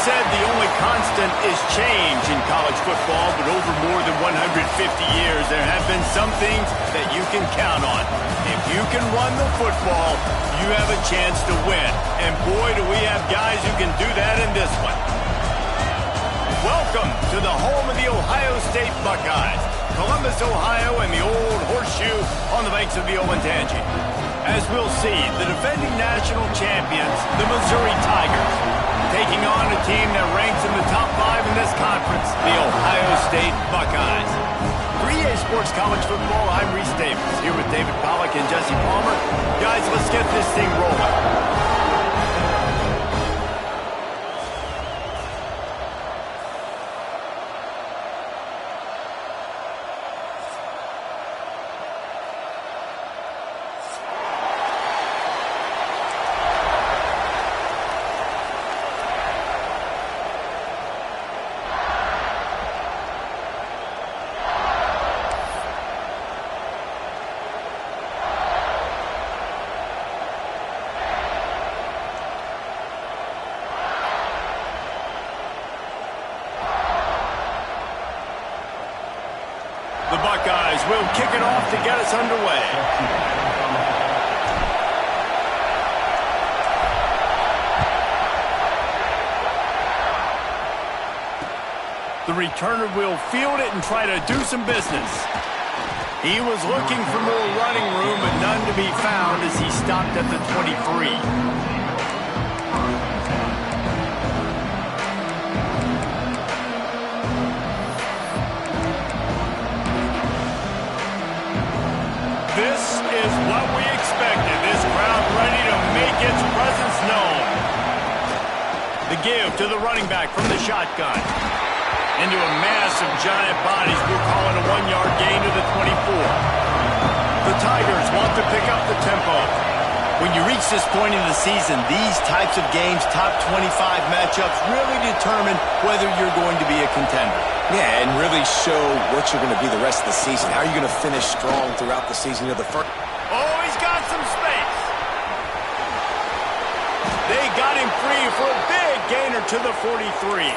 said the only constant is change in college football, but over more than 150 years, there have been some things that you can count on. If you can run the football, you have a chance to win. And boy, do we have guys who can do that in this one. Welcome to the home of the Ohio State Buckeyes, Columbus, Ohio, and the old horseshoe on the banks of the Olentangy. As we'll see, the defending national champions, the Missouri Tigers, taking on a team that ranks in the top 5 in this conference, the Ohio State Buckeyes. 3A Sports College Football, I'm Reese Davis, here with David Pollack and Jesse Palmer. Guys, let's get this thing rolling. The Buckeyes will kick it off to get us underway. The returner will field it and try to do some business. He was looking for more running room, but none to be found as he stopped at the 23. This is what we expected. This crowd ready to make its presence known. The give to the running back from the shotgun. Into a mass of giant bodies. We'll call it a 1-yard gain to the 24. The Tigers want to pick up the tempo. When you reach this point in the season, these types of games, top 25 matchups, really determine whether you're going to be a contender. Yeah, and really show what you're going to be the rest of the season. How are you going to finish strong throughout the season? The first. Oh, he's got some space. They got him free for a big gainer to the 43.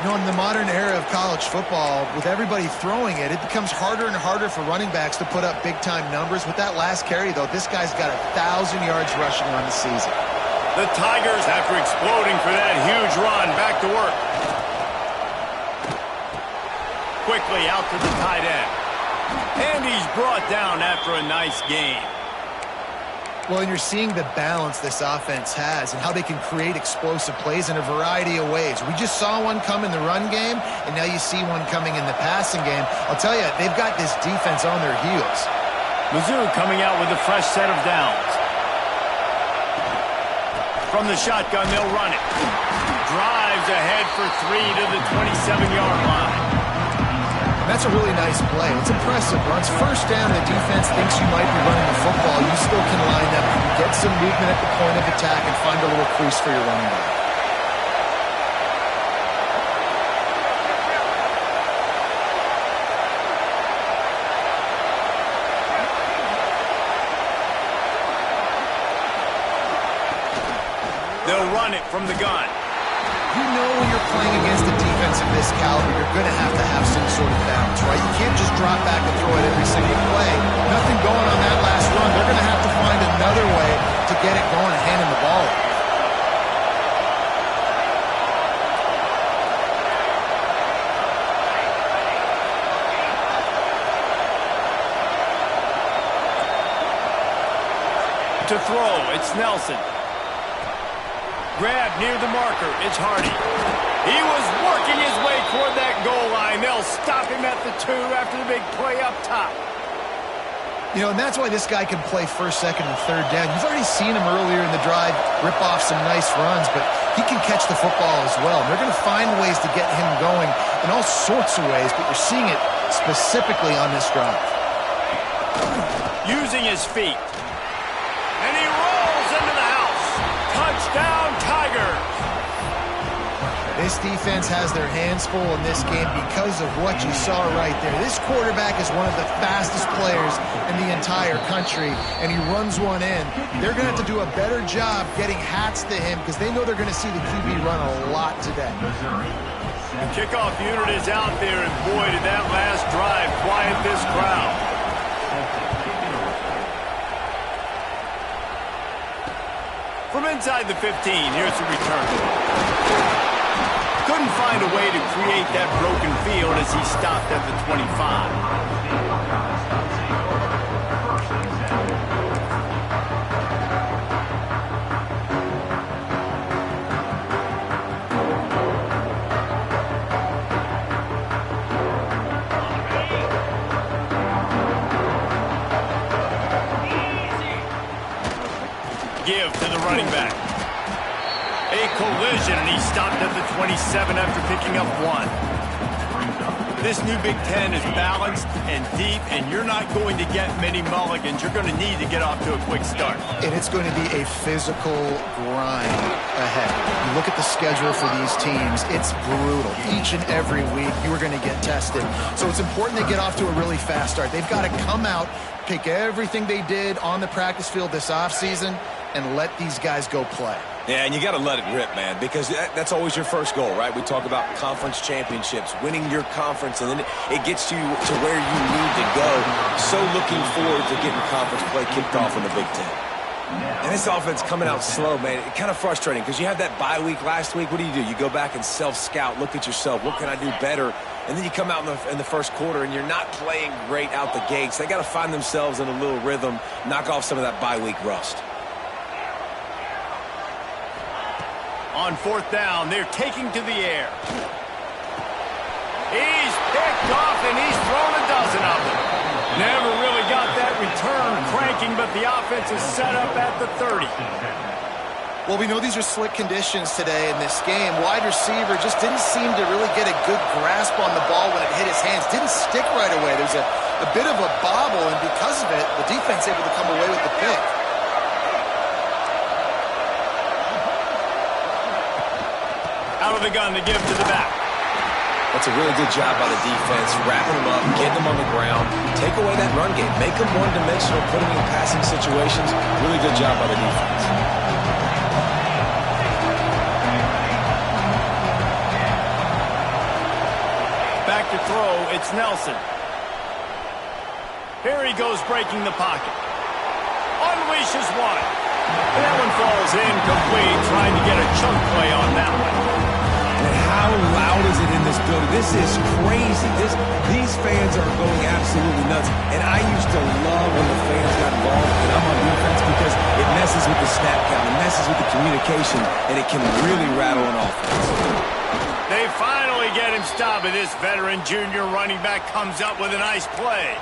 You know, in the modern era of college football, with everybody throwing it, it becomes harder and harder for running backs to put up big-time numbers. With that last carry, though, this guy's got 1,000 yards rushing on the season. The Tigers, after exploding for that huge run, back to work. Quickly out to the tight end. And he's brought down after a nice gain. Well, and you're seeing the balance this offense has and how they can create explosive plays in a variety of ways. We just saw one come in the run game, and now you see one coming in the passing game. I'll tell you, they've got this defense on their heels. Mizzou coming out with a fresh set of downs. From the shotgun, they'll run it. Drives ahead for 3 to the 27-yard line. That's a really nice play. It's impressive. Once first down, the defense thinks you might be running the football. You still can line up, get some movement at the point of attack, and find a little crease for your running back. They'll run it from the gun. You know when you're playing against a defense of this caliber, you're going to have some sort of balance, right? You can't just drop back and throw it every single play. Nothing going on that last run. They're going to have to find another way to get it going and hand him the ball. To throw, it's Nelson. Grab near the marker, it's Hardy. He was working his way toward that goal line. They'll stop him at the 2 after the big play up top. You know, and that's why this guy can play first, second, and third down. You've already seen him earlier in the drive rip off some nice runs, but he can catch the football as well. And they're going to find ways to get him going in all sorts of ways, but you're seeing it specifically on this drive. Using his feet. And he rolls into the house. Touchdown, Tigers. They this defense has their hands full in this game because of what you saw right there. This quarterback is one of the fastest players in the entire country, and he runs one in. They're going to have to do a better job getting hats to him because they know they're going to see the QB run a lot today. The kickoff unit is out there, and boy, did that last drive quiet this crowd. From inside the 15, here's the return. Couldn't find a way to create that broken field as he stopped at the 25. Give to the running back. A collision, and he stopped at the 27 after picking up 1. This new Big Ten is balanced and deep, and you're not going to get many mulligans. You're going to need to get off to a quick start. And it's going to be a physical grind ahead. You look at the schedule for these teams, it's brutal. Each and every week, you are going to get tested. So it's important they get off to a really fast start. They've got to come out, pick everything they did on the practice field this offseason, and let these guys go play. Yeah, and you got to let it rip, man, because that's always your first goal, right? We talk about conference championships, winning your conference, and then it gets you to where you need to go. So looking forward to getting conference play kicked off in the Big Ten. And this offense coming out slow, man. It's kind of frustrating because you have that bye week last week. What do? You go back and self-scout, look at yourself. What can I do better? And then you come out in the first quarter, and you're not playing great out the gates. They got to find themselves in a little rhythm, knock off some of that bye week rust. On 4th down, they're taking to the air. He's picked off, and he's thrown a dozen of them. Never really got that return cranking, but the offense is set up at the 30. Well, we know these are slick conditions today in this game. Wide receiver just didn't seem to really get a good grasp on the ball when it hit his hands. Didn't stick right away. There's a bit of a bobble, and because of it, the defense able to come away with the pick. Out of the gun to give to the back. That's a really good job by the defense, wrapping them up, getting them on the ground, take away that run game, make them one-dimensional, put them in passing situations. Really good job by the defense. Back to throw, it's Nelson. Here he goes breaking the pocket. Unleashes one. And that one falls incomplete, trying to get a chunk play on that one. And how loud is it in this building? This is crazy. These fans are going absolutely nuts. And I used to love when the fans got involved, and I'm on defense because it messes with the snap count, it messes with the communication, and it can really rattle an offense. They finally get him stopped, and this veteran junior running back comes up with a nice play.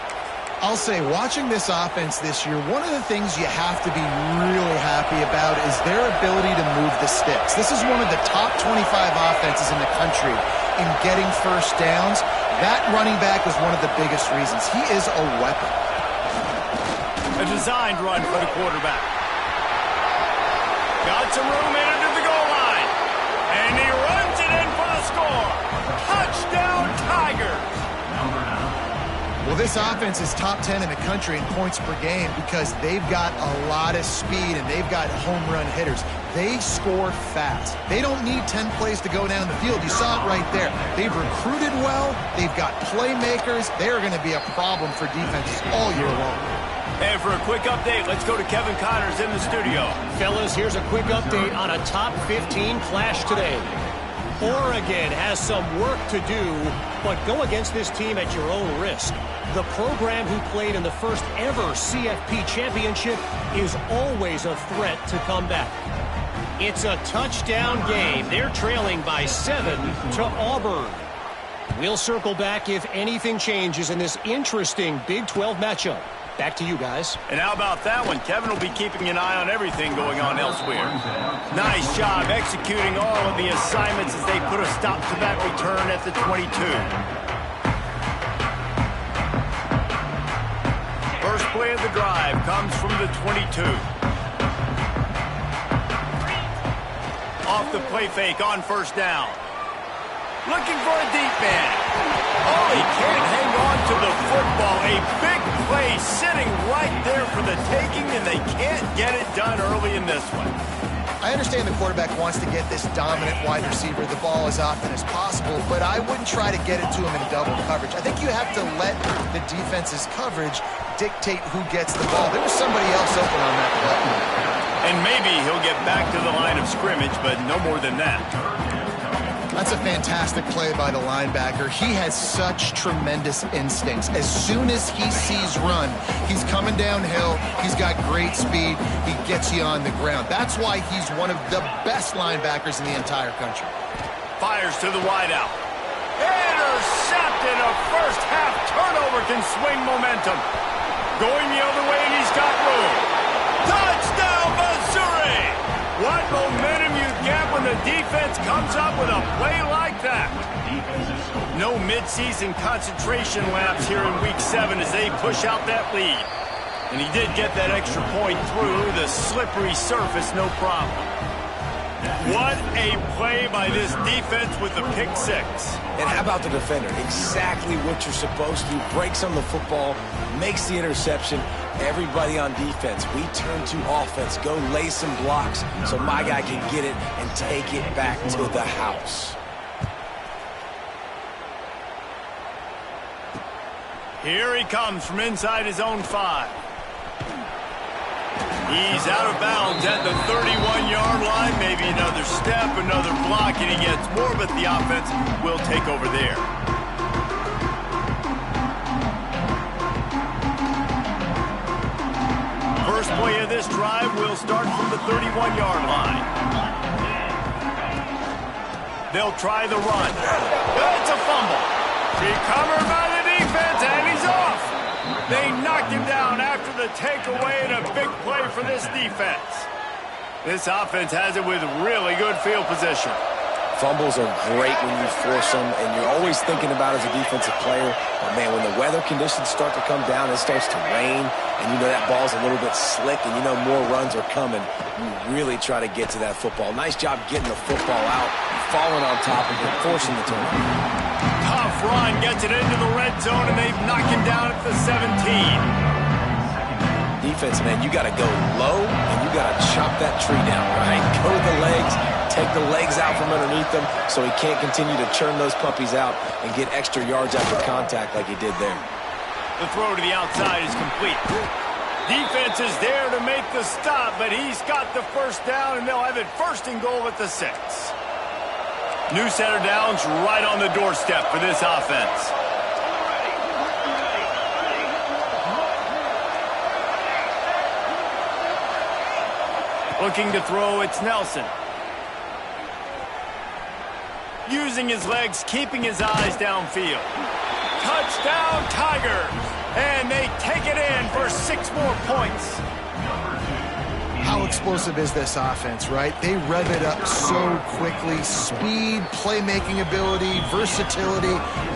I'll say, watching this offense this year, one of the things you have to be really happy about is their ability to move the sticks. This is one of the top 25 offenses in the country in getting first downs. That running back is one of the biggest reasons. He is a weapon. A designed run for the quarterback. Got some room in into the goal line. And he runs it in for the score. Touchdown, Tigers. Well, this offense is top 10 in the country in points per game because they've got a lot of speed and they've got home run hitters. They score fast. They don't need 10 plays to go down the field. You saw it right there. They've recruited well. They've got playmakers. They are going to be a problem for defenses all year long. And for a quick update, let's go to Kevin Connors in the studio. Fellas, here's a quick update on a top 15 clash today. Oregon has some work to do, but go against this team at your own risk. The program who played in the first ever CFP championship is always a threat to come back. It's a touchdown game. They're trailing by 7 to Auburn. We'll circle back if anything changes in this interesting Big 12 matchup. Back to you guys. And how about that one? Kevin will be keeping an eye on everything going on elsewhere. Nice job executing all of the assignments as they put a stop to that return at the 22. First play of the drive comes from the 22. Off the play fake on first down. Looking for a deep man. Oh, he can't hang on to the football. A big play sitting right there for the taking, and they can't get it done early in this one. I understand the quarterback wants to get this dominant wide receiver the ball as often as possible, but I wouldn't try to get it to him in double coverage. I think you have to let the defense's coverage dictate who gets the ball. There was somebody else open on that play. And maybe he'll get back to the line of scrimmage, but no more than that. That's a fantastic play by the linebacker. He has such tremendous instincts. As soon as he sees run, he's coming downhill. He's got great speed. He gets you on the ground. That's why he's one of the best linebackers in the entire country. Fires to the wideout. Intercepted. A first half turnover can swing momentum. Going the other way, and he's got room. Touchdown, Missouri! What momentum you get when the defense comes up with a play like that. No midseason concentration lapse here in Week 7 as they push out that lead. And he did get that extra point through the slippery surface, no problem. What a play by this defense with the pick six. And how about the defender? Exactly what you're supposed to do. Breaks on the football, makes the interception. Everybody on defense, we turn to offense. Go lay some blocks so my guy can get it and take it back to the house. Here he comes from inside his own 5. He's out of bounds at the 31-yard line. Maybe another step, another block, and he gets more, but the offense will take over there. First play of this drive will start from the 31-yard line. They'll try the run. It's a fumble. Recovered by the defense, and he's off. They knocked him down after the takeaway, and a big play for this defense. This offense has it with really good field position. Fumbles are great when you force them, and you're always thinking about as a defensive player, but man, when the weather conditions start to come down, it starts to rain, and you know that ball's a little bit slick, and you know more runs are coming, you really try to get to that football. Nice job getting the football out, falling on top of it, forcing the turnover. Tough run, gets it into the red zone, and they've knocked him down at the 17. Defense, man, you got to go low, and you got to chop that tree down, right? Go to the legs, take the legs out from underneath them so he can't continue to churn those puppies out and get extra yards after contact like he did there. The throw to the outside is complete. Defense is there to make the stop, but he's got the first down, and they'll have it first and goal at the 6. New set of downs right on the doorstep for this offense. Looking to throw, it's Nelson. Using his legs, keeping his eyes downfield. Touchdown, Tigers! And they take it in for 6 more points. How explosive is this offense, right? They rev it up so quickly. Speed, playmaking ability, versatility,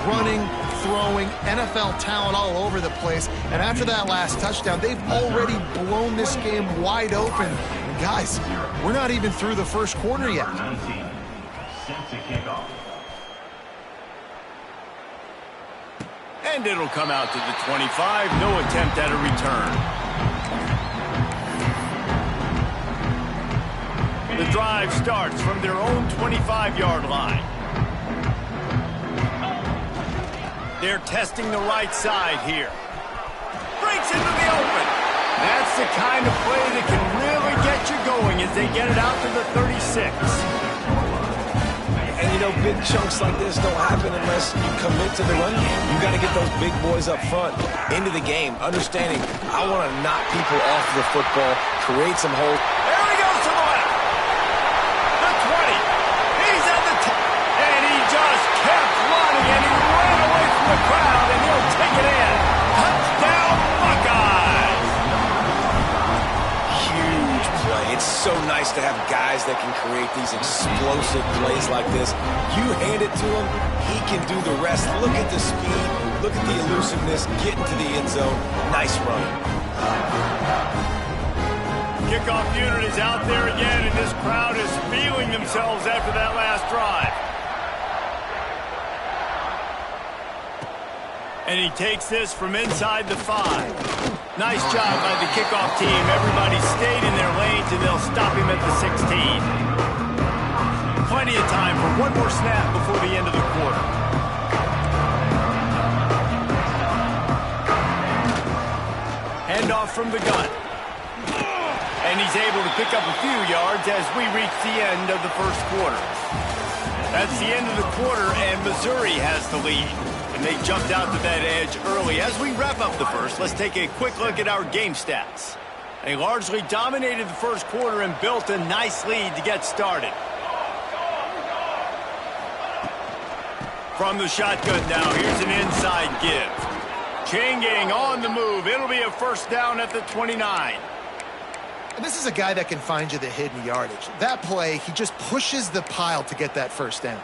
running, throwing, NFL talent all over the place. And after that last touchdown, they've already blown this game wide open. And guys, we're not even through the first quarter yet. And it'll come out to the 25. No attempt at a return. The drive starts from their own 25-yard line. They're testing the right side here. Breaks into the open. That's the kind of play that can really get you going as they get it out to the 36. And, you know, big chunks like this don't happen unless you commit to the run game. You got to get those big boys up front into the game, understanding I want to knock people off the football, create some holes. There he goes to the left. The 20. He's at the 10. And he just kept running, and he ran away from the crowd, and he'll take it in. Touchdown, Buckeyes. Huge play. It's so nice to have guys that can create these explosive plays like this. You hand it to him, he can do the rest. Look at the speed. Look at the elusiveness. Get into the end zone. Nice run. Kickoff unit is out there again, and this crowd is feeling themselves after that last drive. And he takes this from inside the 5. Nice job by the kickoff team. Everybody stayed in their lanes, and they'll stop him at the 16. Plenty of time for one more snap before the end of the quarter. Handoff from the gun. And he's able to pick up a few yards as we reach the end of the first quarter. That's the end of the quarter, and Missouri has the lead. And they jumped out to that edge early. As we wrap up the first, let's take a quick look at our game stats. They largely dominated the first quarter and built a nice lead to get started. From the shotgun now, here's an inside give. Chain gang on the move. It'll be a first down at the 29. And this is a guy that can find you the hidden yardage. That play, he just pushes the pile to get that first down.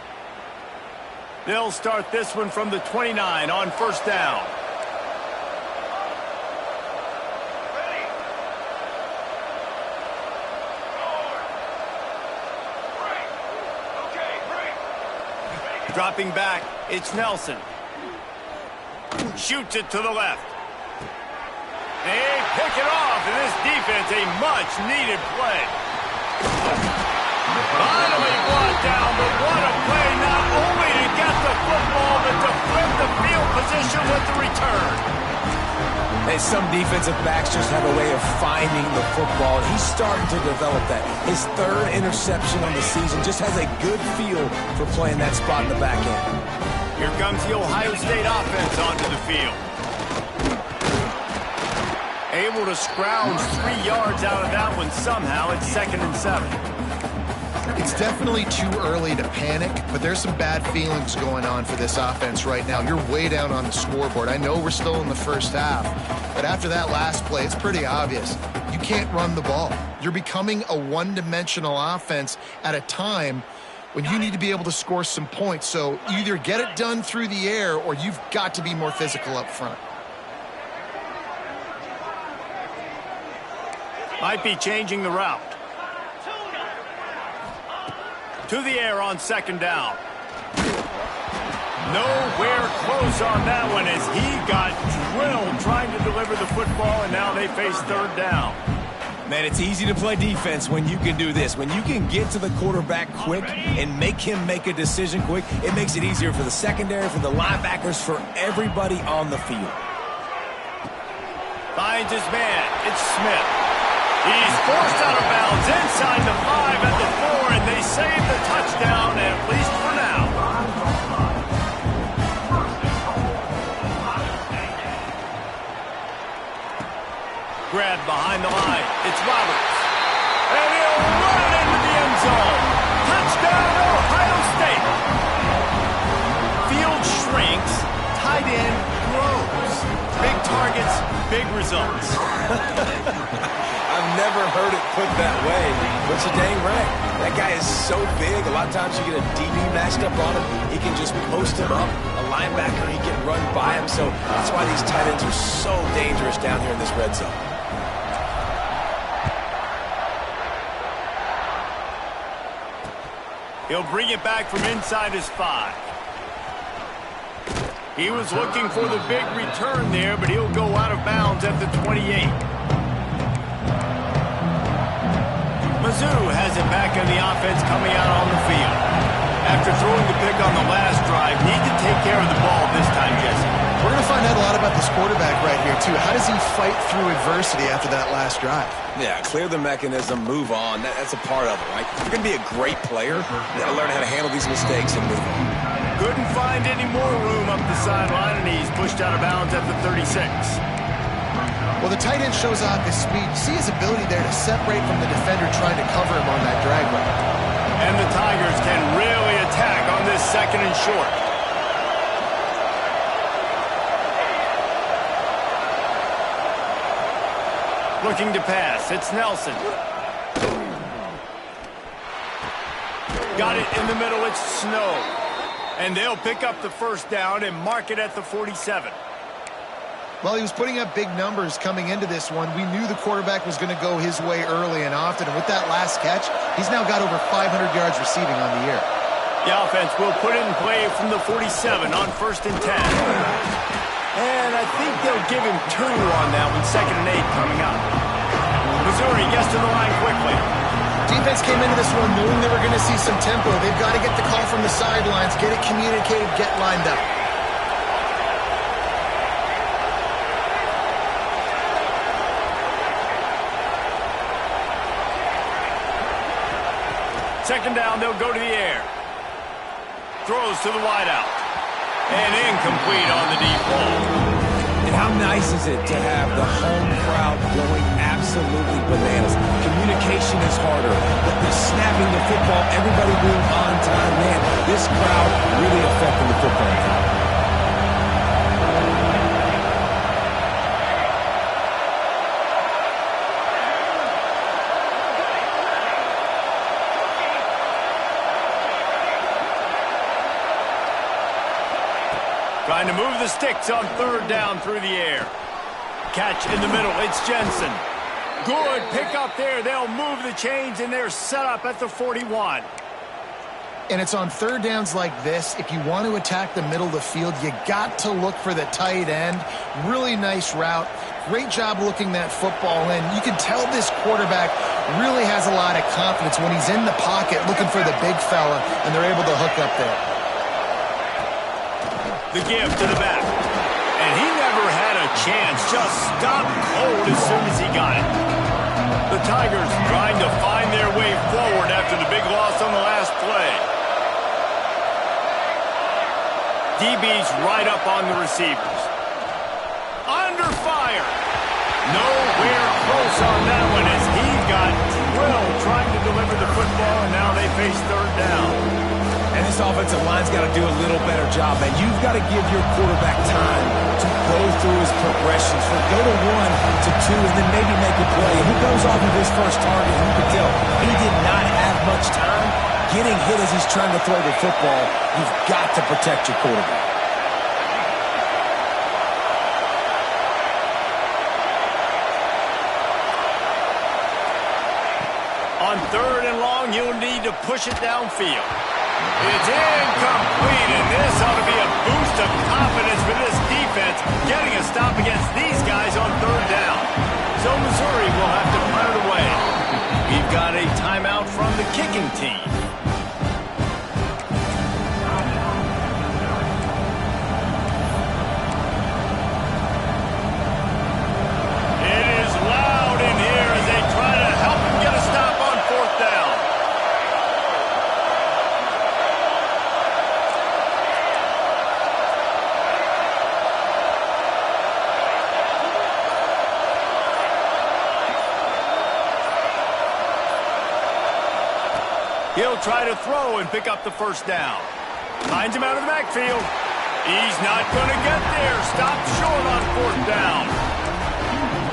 They'll start this one from the 29 on first down. Dropping back, it's Nelson. Shoots it to the left. They pick it off, and this defense, a much-needed play. Finally brought down, but what a play, not only to get the football, but to flip the field position with the return. Hey, some defensive backs just have a way of finding the football. He's starting to develop that. His third interception on the season just has a good feel for playing that spot in the back end. Here comes the Ohio State offense onto the field. Able to scrounge 3 yards out of that one somehow. It's 2nd and 7. It's definitely too early to panic, but there's some bad feelings going on for this offense right now. You're way down on the scoreboard. I know we're still in the first half, but after that last play, it's pretty obvious. You can't run the ball. You're becoming a one-dimensional offense at a time when you need to be able to score some points. So either get it done through the air or you've got to be more physical up front. Might be changing the route. To the air on 2nd down. Nowhere close on that one as he got drilled trying to deliver the football, and now they face 3rd down. Man, it's easy to play defense when you can do this. When you can get to the quarterback quick and make him make a decision quick, it makes it easier for the secondary, for the linebackers, for everybody on the field. Finds his man. It's Smith. He's forced out of bounds inside the 5 at the 4, and they save the touchdown, at least for now. Grab behind the line. It's Roberts. And he'll run it into the end zone. Touchdown, Ohio State. Field shrinks. Tight end grows. Big targets, big results. I've never heard it put that way, but you're dang right. That guy is so big. A lot of times you get a DB matched up on him. He can just post him up. A linebacker, he can run by him. So that's why these tight ends are so dangerous down here in this red zone. He'll bring it back from inside his 5. He was looking for the big return there, but he'll go out of bounds at the 28. Mizzou has it back in the offense coming out on the field. After throwing the pick on the last drive, need to take care of the ball this time, Jesse. We're going to find out a lot about this quarterback right here, too. How does he fight through adversity after that last drive? Yeah, clear the mechanism, move on. That's a part of it, right? If you're going to be a great player, you got to learn how to handle these mistakes and move on. Couldn't find any more room up the sideline, and he's pushed out of bounds at the 36. Well, the tight end shows off his speed. See his ability there to separate from the defender trying to cover him on that drag route. And the Tigers can really attack on this 2nd and short. Looking to pass. It's Nelson. Got it in the middle. It's Snow. And they'll pick up the first down and mark it at the 47. Well, he was putting up big numbers coming into this one. We knew the quarterback was going to go his way early and often. And with that last catch, he's now got over 500 yards receiving on the year. The offense will put it in play from the 47 on 1st and 10. And I think they'll give him 2 on that one, 2nd and 8 coming up. Missouri gets to the line quickly. Defense came into this one knowing they were going to see some tempo. They've got to get the call from the sidelines, get it communicated, get lined up. Second down, they'll go to the air. Throws to the wideout. And incomplete on the deep ball. And how nice is it to have the home crowd going absolutely bananas? Communication is harder, but the snapping the football, everybody being on time, man, this crowd really affecting the football game. Trying to move the sticks on 3rd down through the air. Catch in the middle. It's Jensen. Good pick up there. They'll move the chains, and they're set up at the 41. And it's on 3rd downs like this. If you want to attack the middle of the field, you got to look for the tight end. Really nice route. Great job looking that football in. You can tell this quarterback really has a lot of confidence when he's in the pocket looking for the big fella, and they're able to hook up there. The give to the back. And he never had a chance. Just stopped cold as soon as he got it. The Tigers trying to find their way forward after the big loss on the last play. DB's right up on the receivers. Under fire. Nowhere close on that one as he got drilled trying to deliver the football, and now they face 3rd down. And this offensive line's got to do a little better job, man. You've got to give your quarterback time to go through his progressions, from go to 1 to 2, and then maybe make a play. And who goes off of his first target? You can tell he did not have much time getting hit as he's trying to throw the football. You've got to protect your quarterback. On 3rd and long, you'll need to push it downfield. It's incomplete, and this ought to be a boost of confidence for this defense, getting a stop against these guys on 3rd down. So Missouri will have to punt it away. We've got a timeout from the kicking team. It is loud in here as they try to help him get a stop on 4th down. He'll try to throw and pick up the 1st down. Finds him out of the backfield. He's not going to get there. Stopped short on 4th down.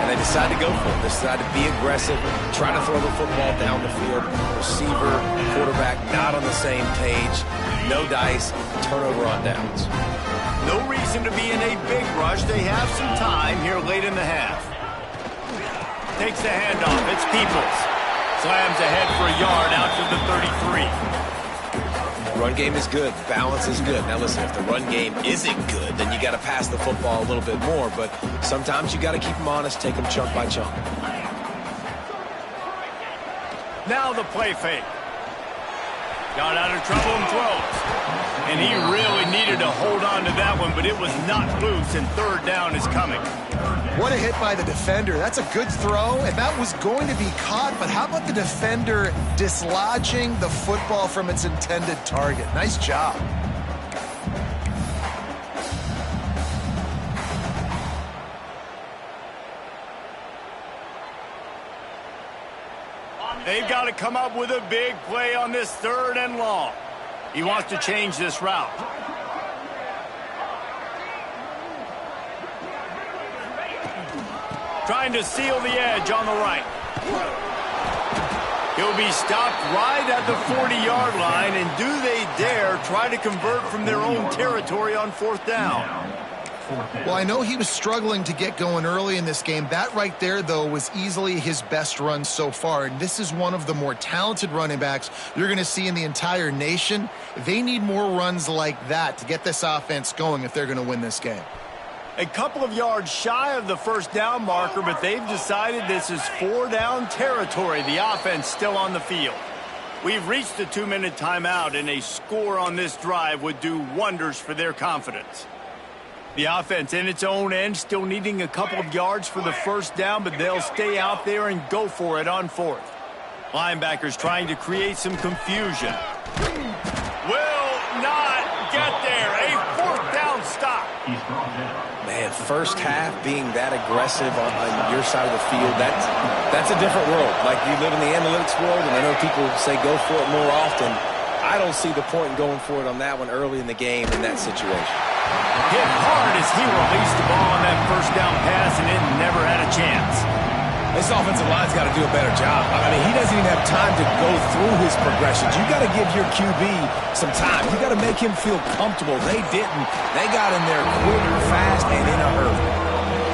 And they decide to go for it. They decide to be aggressive, try to throw the football down the field. Receiver, quarterback, not on the same page. No dice, turnover on downs. No reason to be in a big rush. They have some time here late in the half. Takes the handoff. It's Peoples. Slams ahead for a yard out to the 33. Run game is good. Balance is good. Now listen, if the run game isn't good, then you got to pass the football a little bit more. But sometimes you got to keep them honest, take them chunk by chunk. Now the play fake. Got out of trouble and throws. And he really needed to hold on to that one, but it was not loose, and 3rd down is coming. What a hit by the defender. That's a good throw, and that was going to be caught, but how about the defender dislodging the football from its intended target? Nice job. They've got to come up with a big play on this 3rd and long. He wants to change this route. Trying to seal the edge on the right. He'll be stopped right at the 40-yard line, and do they dare try to convert from their own territory on 4th down? Well, I know he was struggling to get going early in this game. That right there, though, was easily his best run so far. And this is one of the more talented running backs you're going to see in the entire nation. They need more runs like that to get this offense going if they're going to win this game. A couple of yards shy of the first down marker, but they've decided this is 4-down territory. The offense still on the field. We've reached the 2-minute timeout, and a score on this drive would do wonders for their confidence. The offense in its own end still needing a couple of yards for the first down, but they'll stay out there and go for it on 4th. Linebackers trying to create some confusion. Will not get there. A 4th down stop. Man, first half being that aggressive on your side of the field, that's a different world. Like, you live in the analytics world, and I know people say go for it more often. I don't see the point in going for it on that one early in the game in that situation. Hit hard as he released the ball on that first down pass, and it never had a chance. This offensive line's got to do a better job. I mean, he doesn't even have time to go through his progressions. You got to give your QB some time. You got to make him feel comfortable. They didn't. They got in there quick, fast, and in a hurry.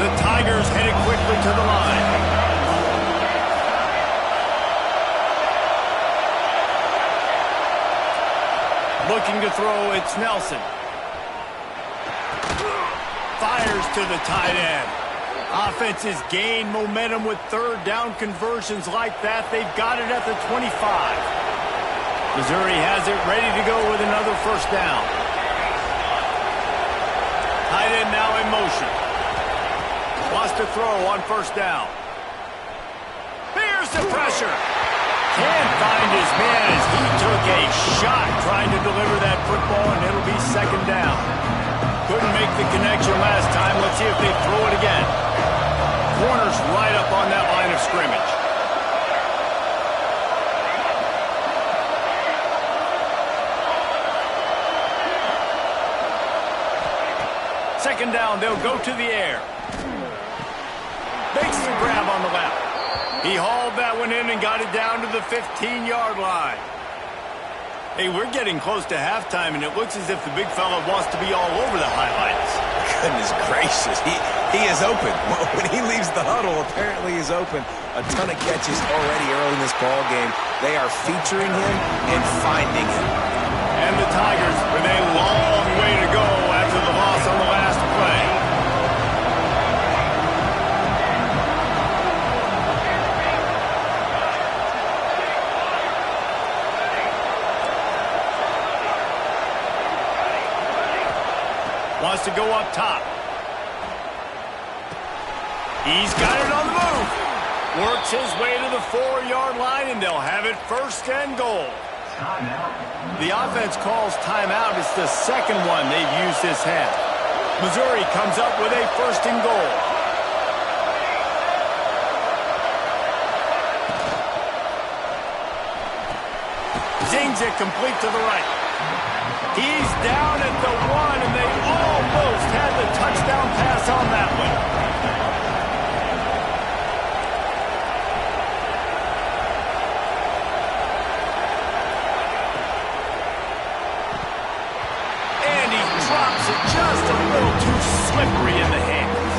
The Tigers headed quickly to the line. Looking to throw, it's Nelson. Fires to the tight end. Offenses gain momentum with 3rd down conversions like that. They've got it at the 25. Missouri has it ready to go with another first down. Tight end now in motion. Wants to throw on first down. Here's the pressure. Can't find his man as he took a shot trying to deliver that football, and it'll be 2nd down. Couldn't make the connection last time. Let's see if they throw it again. Corner's right up on that line of scrimmage. Second down, they'll go to the air. Makes the grab on the left. He hauled that one in and got it down to the 15-yard line. Hey, we're getting close to halftime, and it looks as if the big fella wants to be all over the highlights. Goodness gracious. He is open. When he leaves the huddle, apparently he's open. A ton of catches already early in this ball game. They are featuring him and finding him. And the Tigers with a long way to go after the loss on the last play. Wants to go up top. He's got it on the move. Works his way to the 4-yard line, and they'll have it 1st and goal. The offense calls timeout. It's the second one they've used this half. Missouri comes up with a 1st and goal. Zings it complete to the right. He's down at the 1, and they almost had the touchdown pass on that one. And he drops it just a little too slippery in the hands.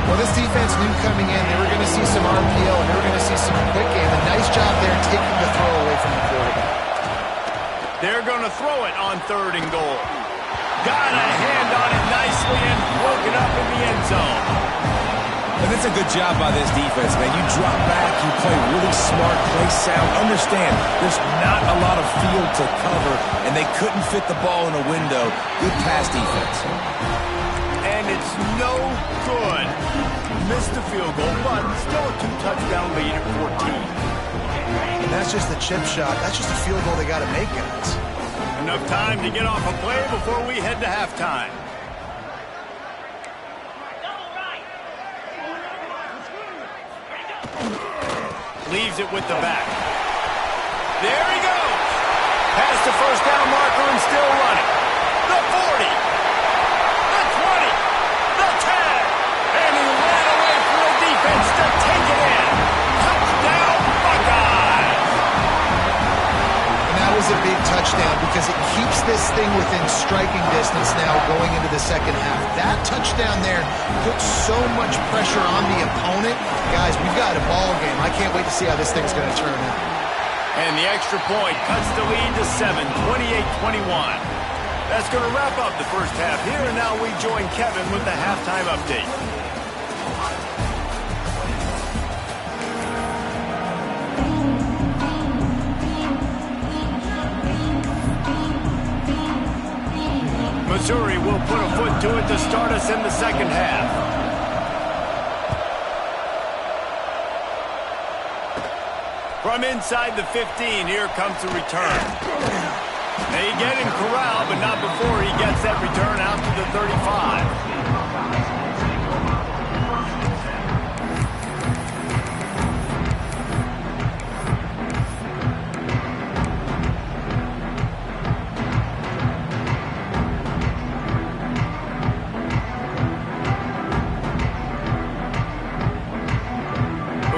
Well, this defense knew coming in they were going to see some RPO, and they were going to see some quick game. A nice job there taking the throw away from the quarterback. They're going to throw it on 3rd and goal. Got a hand on it nicely and broke it up in the end zone. And that's a good job by this defense, man. You drop back, you play really smart, play sound. Understand, there's not a lot of field to cover, and they couldn't fit the ball in a window. Good pass defense. And it's no good. Missed the field goal, but still a 2-touchdown lead at 14. And that's just the chip shot. That's just a field goal they got to make, guys. Enough time to get off a play before we head to halftime. Leaves it with the back. There he goes. Past the first down marker and still running. The 40. The 20. The 10. And he ran away from the defense to take it in. Touchdown, Buckeyes. And that was a big touchdown because it keeps this thing within striking distance now going into the second half. That touchdown there puts so much pressure on the opponent. Guys, we've got a ball game. I can't wait to see how this thing's going to turn out. And the extra point cuts the lead to 7, 28-21. That's going to wrap up the first half here, and now we join Kevin with the halftime update. Missouri will put a foot to it to start us in the second half. From inside the 15, here comes the return. They get him corralled, but not before he gets that return out to the 35.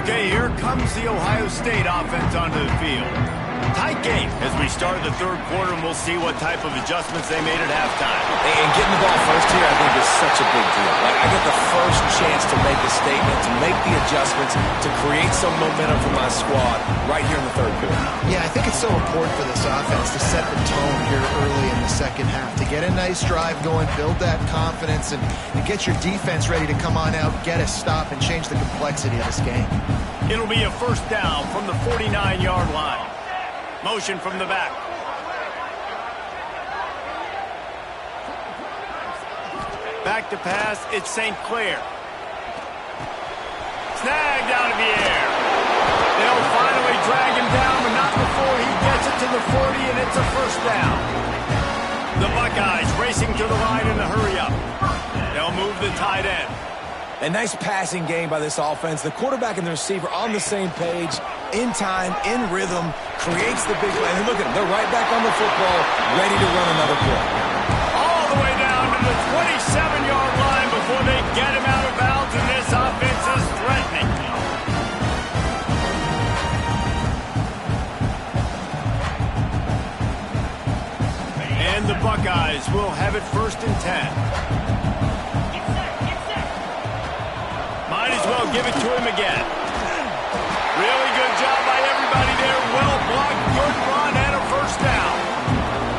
Okay, here comes the Ohio State offense onto the field. Tight game as we start the third quarter, and we'll see what type of adjustments they made at halftime. And getting the ball first here, I think, is such a big deal. Like, I get the first chance to make a statement, to make the adjustments, to create some momentum for my squad right here in the third quarter. Yeah, I think it's so important for this offense to set the tone here early in the second half, to get a nice drive going, build that confidence, and get your defense ready to come on out, get a stop, and change the complexity of this game. It'll be a first down from the 49-yard line. Motion from the back. Back to pass, it's St. Clair. Snagged out of the air. They'll finally drag him down, but not before he gets it to the 40, and it's a first down. The Buckeyes racing to the line in the hurry-up. They'll move the tight end. A nice passing game by this offense. The quarterback and the receiver on the same page, in time, in rhythm, creates the big play. And look at them. They're right back on the football, ready to run another play. All the way down to the 27-yard line before they get him out of bounds, and this offense is threatening. And the Buckeyes will have it 1st and 10. Might as well give it to him again. Really good job by everybody there. Well blocked, good run, and a first down.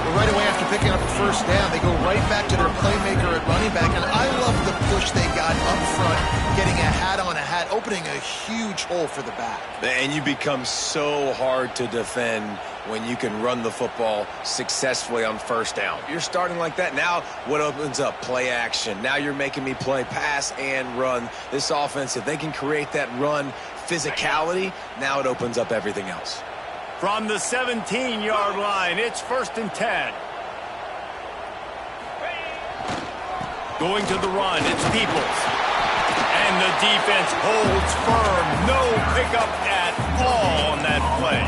Well, right away after picking up a first down, they go right back to their playmaker at running back, and I love the push they got up front, getting a hat on a hat, opening a huge hole for the back. And you become so hard to defend when you can run the football successfully on first down. You're starting like that. Now what opens up? Play action. Now you're making me play pass and run. This offense, if they can create that run physicality, now it opens up everything else. From the 17-yard line, it's 1st and 10. Going to the run, it's Peoples. And the defense holds firm. No pickup at all on that play.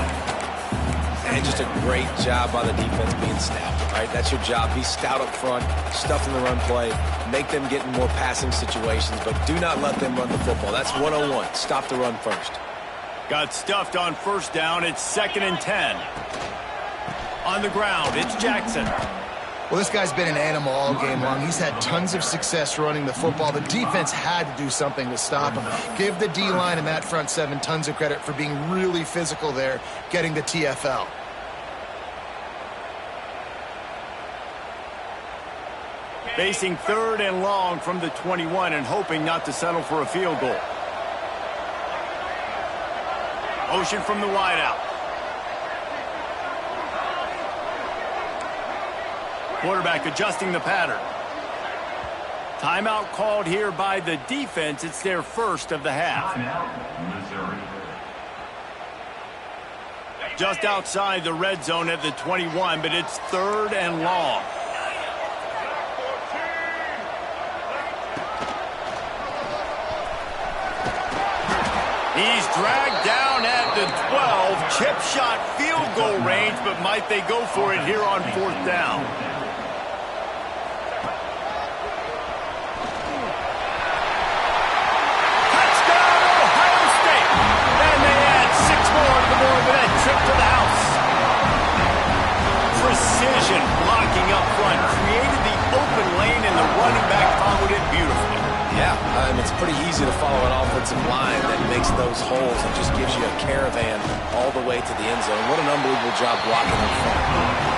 And just a great job by the defense being stout, right? That's your job. Be stout up front, stuff in the run play, make them get in more passing situations, but do not let them run the football. That's 101. Stop the run first. Got stuffed on first down. It's 2nd and 10. On the ground, it's Jackson. Well, this guy's been an animal all game long. He's had tons of success running the football. The defense had to do something to stop him. Give the D-line and that front seven tons of credit for being really physical there, getting the TFL. Facing 3rd and long from the 21 and hoping not to settle for a field goal. Motion from the wideout. Quarterback adjusting the pattern. Timeout called here by the defense. It's their first of the half. Just outside the red zone at the 21, but it's 3rd and long. He's dragged down at the 12. Chip shot field goal range, but might they go for it here on 4th down? Touchdown, Ohio State! And they add 6 more to the board with that trip to the house. Precision blocking up front created the open lane, and the running back followed it beautifully. Yeah, it's pretty easy to follow an offensive line that makes those holes and just gives you a caravan all the way to the end zone. What an unbelievable job blocking in front.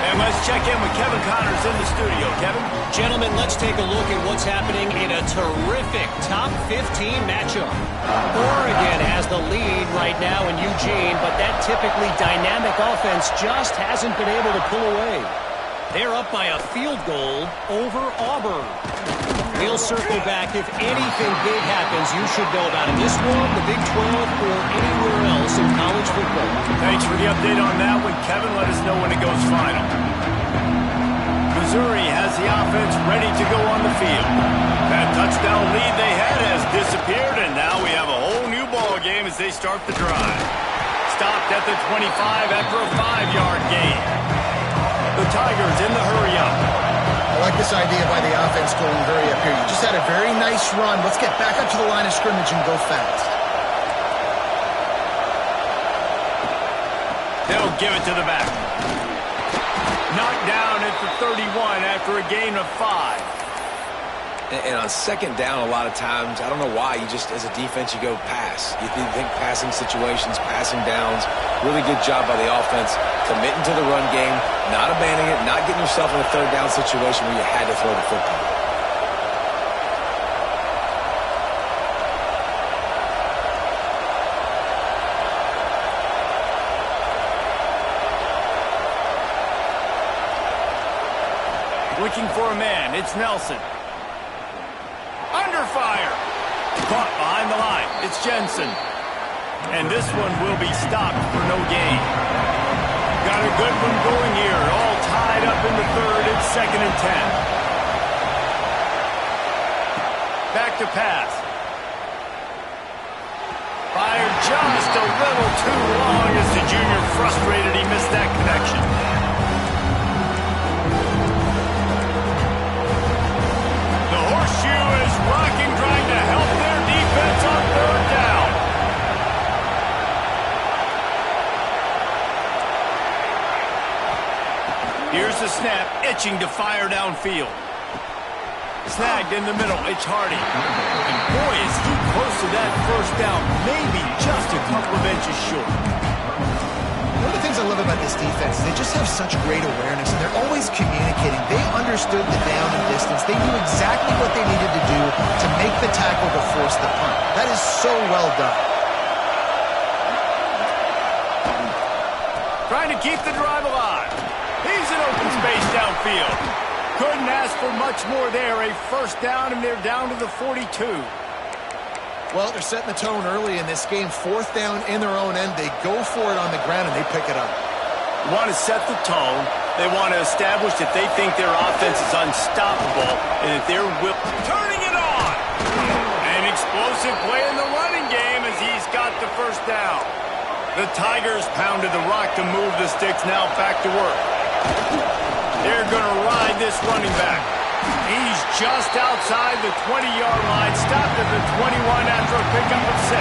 And let's check in with Kevin Connors in the studio. Kevin? Gentlemen, let's take a look at what's happening in a terrific top 15 matchup. Oregon has the lead right now in Eugene, but that typically dynamic offense just hasn't been able to pull away. They're up by a field goal over Auburn. We'll circle back. If anything big happens, you should know about it. This one, the Big 12, or anywhere else in college football. Thanks for the update on that one, Kevin. Let us know when it goes final. Missouri has the offense ready to go on the field. That touchdown lead they had has disappeared, and now we have a whole new ball game as they start the drive. Stopped at the 25 after a 5-yard gain. The Tigers in the hurry-up. I like this idea by the offense going hurry up here. You just had a very nice run. Let's get back up to the line of scrimmage and go fast. They'll give it to the back. Knocked down at the 31 after a gain of 5. And on second down, a lot of times, I don't know why, you just, as a defense, you go pass. You think passing situations, passing downs. Really good job by the offense, committing to the run game, not abandoning it, not getting yourself in a third down situation where you had to throw the football. Looking for a man, it's Nelson. Under fire. Caught behind the line. It's Jensen. And this one will be stopped for no gain. Got a good one going here. All tied up in the third. It's 2nd and 10. Back to pass. Fired just a little too long as the junior frustrated he missed that connection. Rocking, trying to help their defense on 3rd down. Here's the snap, itching to fire downfield. Snagged in the middle, it's Hardy. And boy, is he close to that 1st down, maybe just a couple of inches short. One of the things I love about this defense is they just have such great awareness, and they're always communicating. They understood the down and distance. They knew exactly what they needed to do to make the tackle to force the punt. That is so well done. Trying to keep the drive alive. He's in open space downfield. Couldn't ask for much more there. A 1st down, and they're down to the 42. Well, they're setting the tone early in this game. 4th down in their own end. They go for it on the ground, and they pick it up. You want to set the tone. They want to establish that they think their offense is unstoppable and that they're turning it on. An explosive play in the running game as he's got the 1st down. The Tigers pounded the rock to move the sticks. Now back to work. They're going to ride this running back. He's just outside the 20-yard line, stopped at the 21 after a pickup of 6.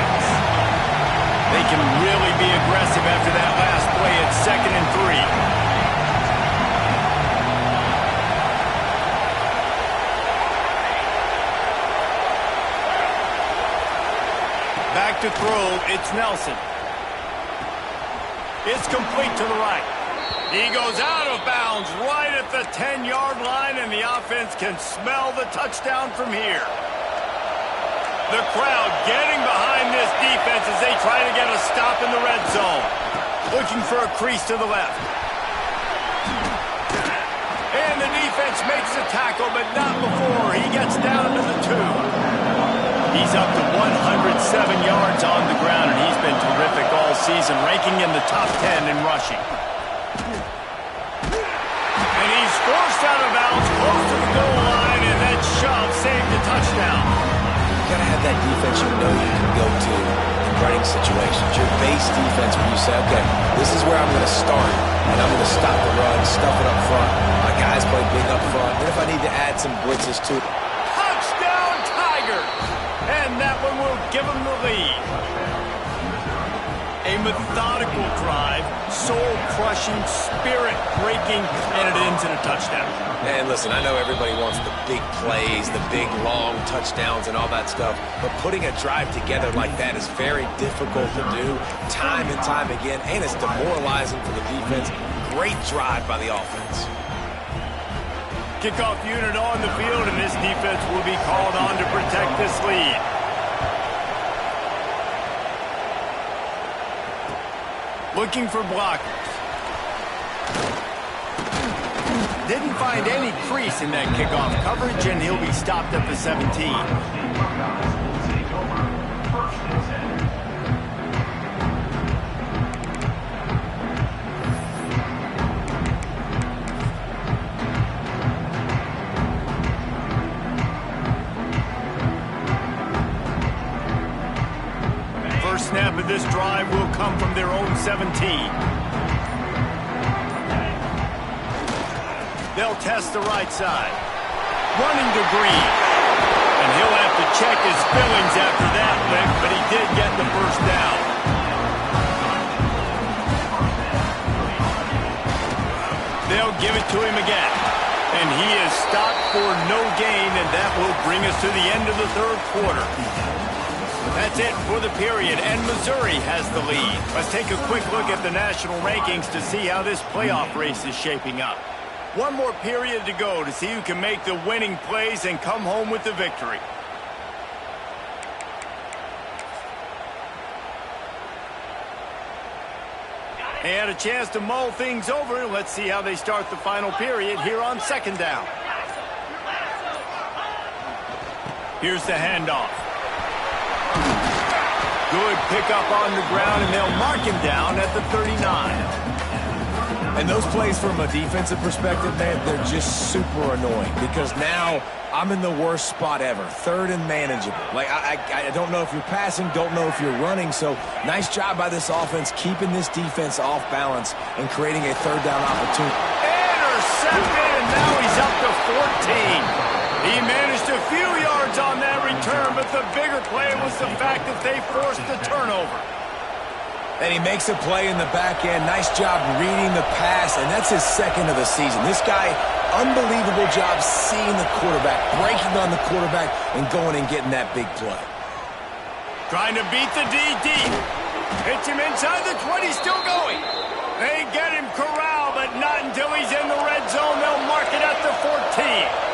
They can really be aggressive after that last play at 2nd and 3. Back to throw, it's Nelson. It's complete to the right. He goes out of bounds right at the 10-yard line, and the offense can smell the touchdown from here. The crowd getting behind this defense as they try to get a stop in the red zone. Looking for a crease to the left. And the defense makes the tackle, but not before he gets down to the 2. He's up to 107 yards on the ground, and he's been terrific all season, ranking in the top 10 in rushing. And he's forced out of bounds close to the goal line, and that shove saved the touchdown. You got to have that defense you know you can go to in running situations. Your base defense where you say, okay, this is where I'm going to start, and I'm going to stop the run, stuff it up front. My guys play big up front. Then if I need to add some blitzes to it. Touchdown, Tigers! And that one will give them the lead. A A methodical drive, soul-crushing, spirit-breaking, and it ends in a touchdown. And listen, I know everybody wants the big plays, the big, long touchdowns and all that stuff, but putting a drive together like that is very difficult to do time and time again, and it's demoralizing for the defense. Great drive by the offense. Kickoff unit on the field, and this defense will be called on to protect this lead. Looking for blockers. Didn't find any crease in that kickoff coverage, and he'll be stopped at the 17. First snap of this drive will come from their own 17. They'll test the right side. Running to Green. And he'll have to check his feelings after that lick, but he did get the first down. They'll give it to him again. And he is stopped for no gain, and that will bring us to the end of the third quarter. That's it for the period, and Missouri has the lead. Let's take a quick look at the national rankings to see how this playoff race is shaping up. One more period to go to see who can make the winning plays and come home with the victory. And a chance to mull things over. Let's see how they start the final period here on second down. Here's the handoff. Good pickup on the ground, and they'll mark him down at the 39. And those plays from a defensive perspective, man, they're just super annoying because now I'm in the worst spot ever, third and manageable. Like, I don't know if you're passing, don't know if you're running, so nice job by this offense keeping this defense off balance and creating a third down opportunity. Intercepted, and now he's up to 14. He managed a few yards on that return, but the bigger play was the fact that they forced the turnover. And he makes a play in the back end. Nice job reading the pass, and that's his second of the season. This guy, unbelievable job seeing the quarterback, breaking on the quarterback, and going and getting that big play. Trying to beat the DD. Hits him inside the 20, still going. They get him corralled, but not until he's in the red zone. They'll mark it at the 14.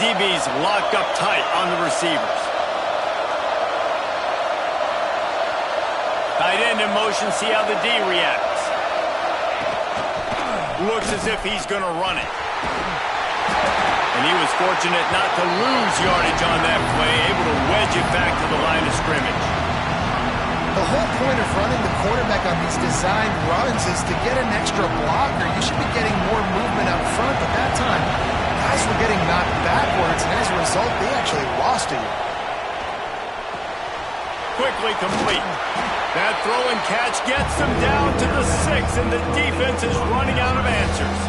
DB's locked up tight on the receivers. Tight end in motion, see how the D reacts. Looks as if he's going to run it. And he was fortunate not to lose yardage on that play, able to wedge it back to the line of scrimmage. The whole point of running the quarterback on these designed runs is to get an extra blocker. You should be getting more movement up front, but that time, guys were getting knocked backwards, and as a result, they actually lost a yard. Quickly complete. That throw and catch gets them down to the 6, and the defense is running out of answers.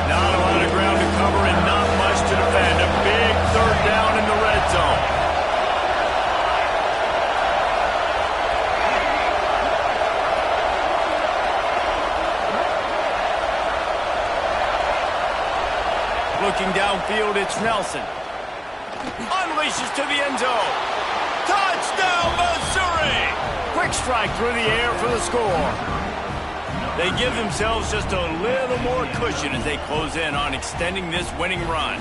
Not a lot of ground to cover and not much to defend. A big third down in the red zone. Looking downfield, it's Nelson. Unleashes to the end zone. Touchdown, Missouri! Quick strike through the air for the score. They give themselves just a little more cushion as they close in on extending this winning run.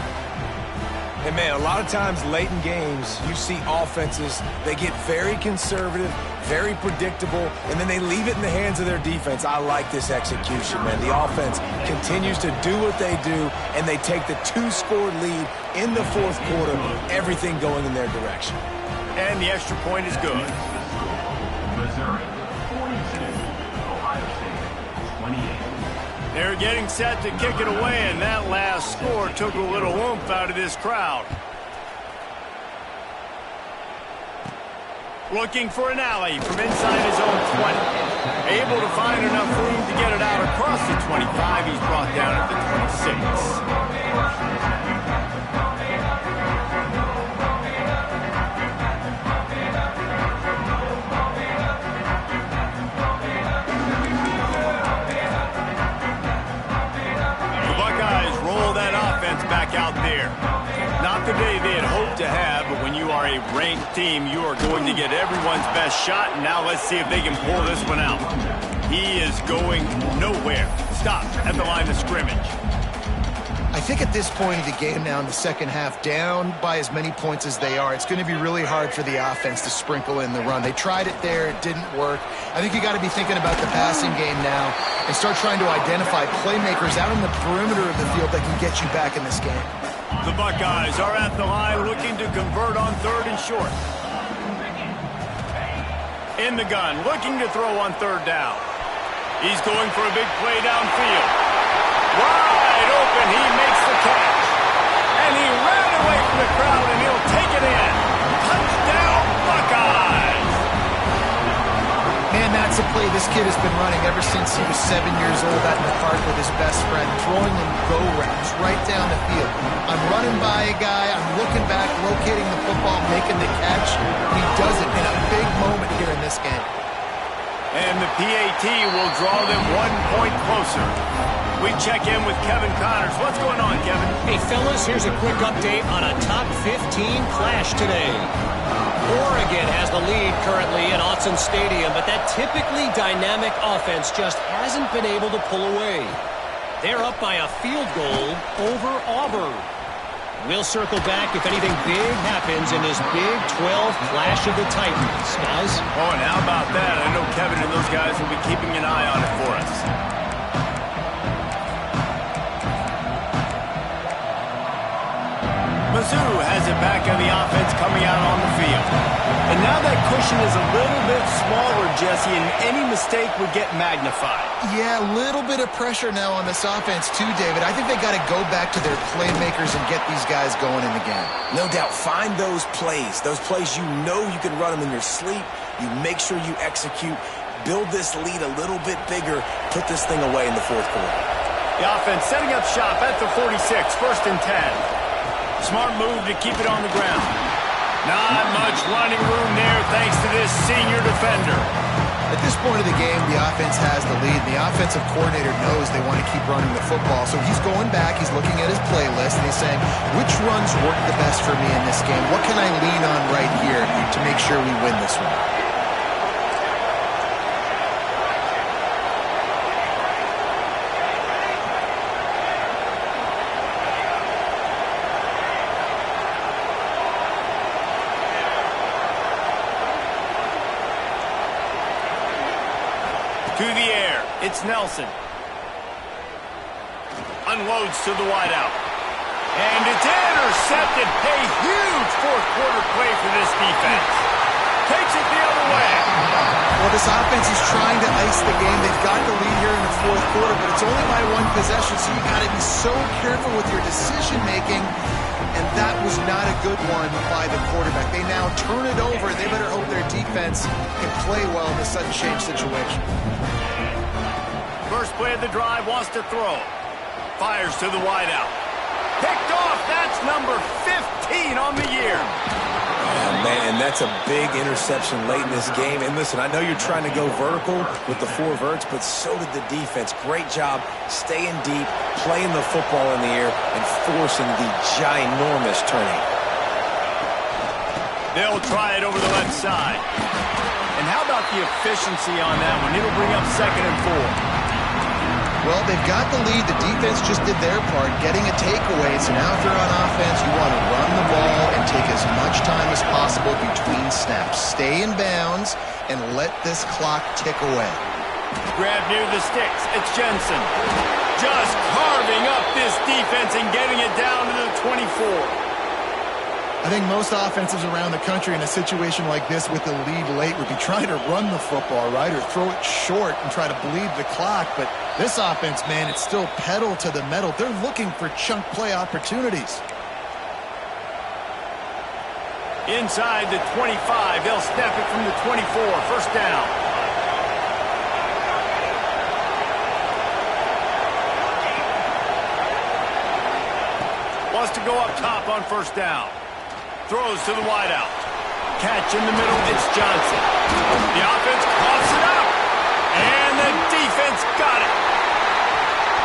And, man, a lot of times late in games, you see offenses, they get very conservative, very predictable, and then they leave it in the hands of their defense. I like this execution, man. The offense continues to do what they do, and they take the 2-score lead in the fourth quarter, everything going in their direction. And the extra point is good. Missouri, 42. Ohio State, 28. They're getting set to kick it away, and that last score took a little oomph out of this crowd. Looking for an alley from inside his own 20. Able to find enough room to get it out across the 25. He's brought down at the 26. team, you are going to get everyone's best shot, and now let's see if they can pull this one out. He is going nowhere. Stop at the line of scrimmage. I think at this point of the game now in the second half, down by as many points as they are, it's going to be really hard for the offense to sprinkle in the run. They tried it there. It didn't work. I think you got to be thinking about the passing game now and start trying to identify playmakers out on the perimeter of the field that can get you back in this game. The Buckeyes are at the line looking to convert on 3rd and short. In the gun, looking to throw on 3rd down. He's going for a big play downfield. Wide open, he makes the catch. And he ran away from the crowd, and he'll take it in. Touchdown, Buckeyes! Man, that's a play this kid has been running ever since he was 7 years old out in the park with his best friend, throwing them go routes right down the field. I'm running by a guy, I'm looking back, locating the football, making the catch. He does it in a big moment here in this game. And the PAT will draw them 1 point closer. We check in with Kevin Connors. What's going on, Kevin? Hey, fellas, here's a quick update on a top 15 clash today. Oregon has the lead currently at Autzen Stadium, but that typically dynamic offense just hasn't been able to pull away. They're up by a field goal over Auburn. We'll circle back if anything big happens in this Big 12 clash of the Titans. Guys? Oh, and how about that? I know Kevin and those guys will be keeping an eye on it for us. Mizzou has it back on the offense coming out on the field. And now that cushion is a little bit smaller, Jesse, and any mistake would get magnified. Yeah, a little bit of pressure now on this offense too, David. I think they got to go back to their playmakers and get these guys going in the game. No doubt. Find those plays you know you can run them in your sleep. You make sure you execute. Build this lead a little bit bigger. Put this thing away in the 4th quarter. The offense setting up shop at the 46, 1st and 10. Smart move to keep it on the ground. Not much running room there thanks to this senior defender. At this point of the game, the offense has the lead. The offensive coordinator knows they want to keep running the football. So he's going back, he's looking at his playlist, and he's saying, which runs work the best for me in this game? What can I lean on right here to make sure we win this one? To the air, it's Nelson. Unloads to the wideout. And it's intercepted. A huge 4th quarter play for this defense. Takes it the other way. Well, this offense is trying to ice the game. They've got the lead here in the 4th quarter, but it's only by 1 possession, so you got to be so careful with your decision-making. And that was not a good one by the quarterback. They now turn it over. They better hope their defense can play well in this sudden change situation. First play of the drive, wants to throw. Fires to the wideout. Picked off. That's number 15 on the year. Oh, man, and that's a big interception late in this game. And listen, I know you're trying to go vertical with the 4 verts, but so did the defense. Great job staying deep, playing the football in the air, and forcing the ginormous turnover. They'll try it over the left side. And how about the efficiency on that one? It'll bring up 2nd and 4. Well, they've got the lead. The defense just did their part, getting a takeaway. So now if you're on offense, you want to run the ball and take as much time as possible between snaps. Stay in bounds and let this clock tick away. Grab near the sticks. It's Jensen. Just carving up this defense and getting it down to the 24. I think most offenses around the country in a situation like this with the lead late would be trying to run the football, right, or throw it short and try to bleed the clock. But this offense, man, it's still pedal to the metal. They're looking for chunk play opportunities. Inside the 25, they'll snap it from the 24. 1st down. Wants to go up top on 1st down. Throws to the wideout. Catch in the middle, it's Johnson. The offense coughs it up. And the defense got it.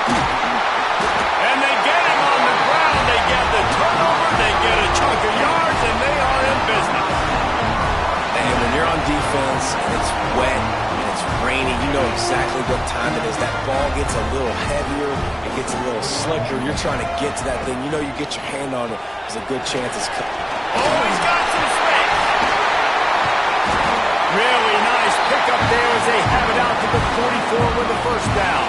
And they get him on the ground. They get the turnover. They get a chunk of yards, and they are in business. exactly what time it is. That ball gets a little heavier. It gets a little slicker. You're trying to get to that thing. You know you get your hand on it. There's a good chance it's cut. Oh, he's got some space. Really nice pickup there as they have it out to the 44 with the first down.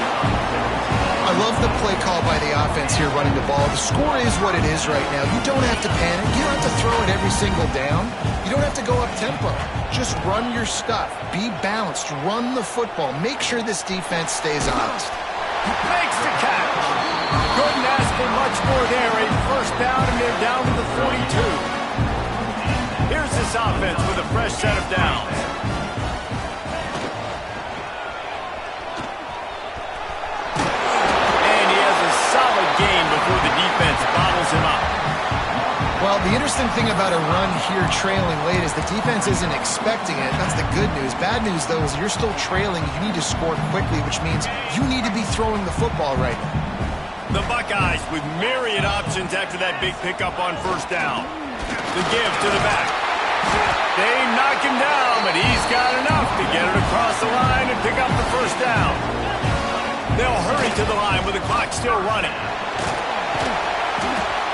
I love the play call by the offense here running the ball. The score is what it is right now. You don't have to panic. You don't have to throw it every single down. You don't have to go up tempo. Just run your stuff. Be balanced. Run the football. Make sure this defense stays honest. Makes the catch. Couldn't ask for much more there. A first down, and they're down to the 42. Here's this offense with a fresh set of downs. Before the defense bottles him up. Well, the interesting thing about a run here trailing late is the defense isn't expecting it. That's the good news. Bad news, though, is you're still trailing. You need to score quickly, which means you need to be throwing the football right now. The Buckeyes with myriad options after that big pickup on first down. The give to the back. They knock him down, but he's got enough to get it across the line and pick up the first down. They'll hurry to the line with the clock still running.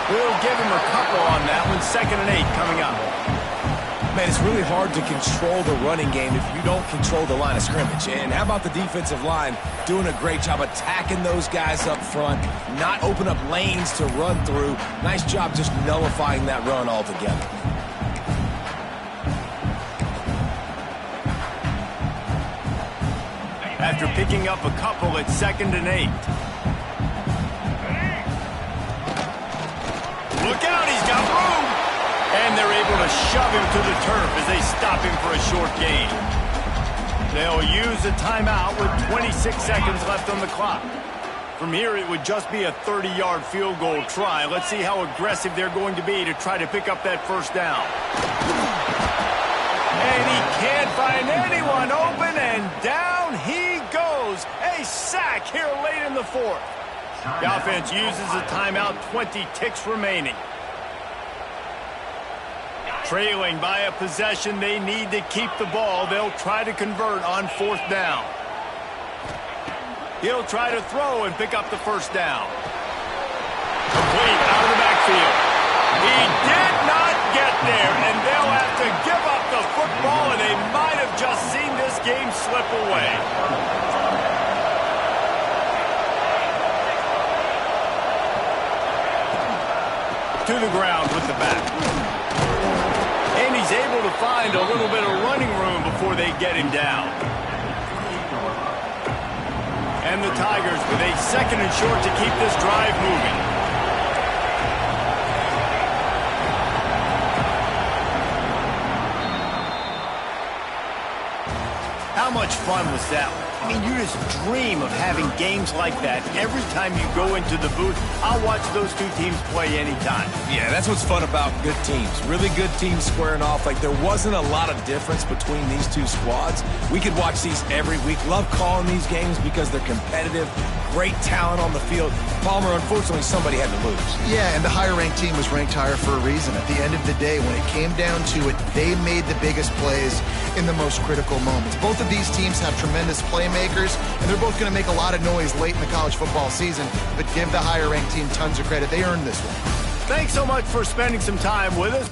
We'll give him a couple on that one. 2nd and 8 coming up. Man, it's really hard to control the running game if you don't control the line of scrimmage. And how about the defensive line doing a great job attacking those guys up front, not open up lanes to run through. Nice job just nullifying that run altogether. After picking up a couple at 2nd and 8. Look out, he's got room! And they're able to shove him to the turf as they stop him for a short gain. They'll use a timeout with 26 seconds left on the clock. From here, it would just be a 30-yard field goal try. Let's see how aggressive they're going to be to try to pick up that first down. And he can't find anyone open, and down he goes. A sack here late in the 4th. The offense uses a timeout, 20 ticks remaining. Trailing by a possession, they need to keep the ball. They'll try to convert on 4th down. He'll try to throw and pick up the first down. Complete out of the backfield. He did not get there, and they'll have to give up the football, and they might have just seen this game slip away. To the ground with the back. And he's able to find a little bit of running room before they get him down. And the Tigers with a 2nd and short to keep this drive moving. How much fun was that? I mean, you just dream of having games like that every time you go into the booth. I'll watch those two teams play anytime. Yeah, that's what's fun about good teams. Really good teams squaring off. Like, there wasn't a lot of difference between these two squads. We could watch these every week. Love calling these games because they're competitive. Great talent on the field. Palmer, unfortunately, somebody had to lose. Yeah, and the higher-ranked team was ranked higher for a reason. At the end of the day, when it came down to it, they made the biggest plays in the most critical moments. Both of these teams have tremendous playmakers, and they're both going to make a lot of noise late in the college football season, but give the higher-ranked team tons of credit. They earned this one. Thanks so much for spending some time with us.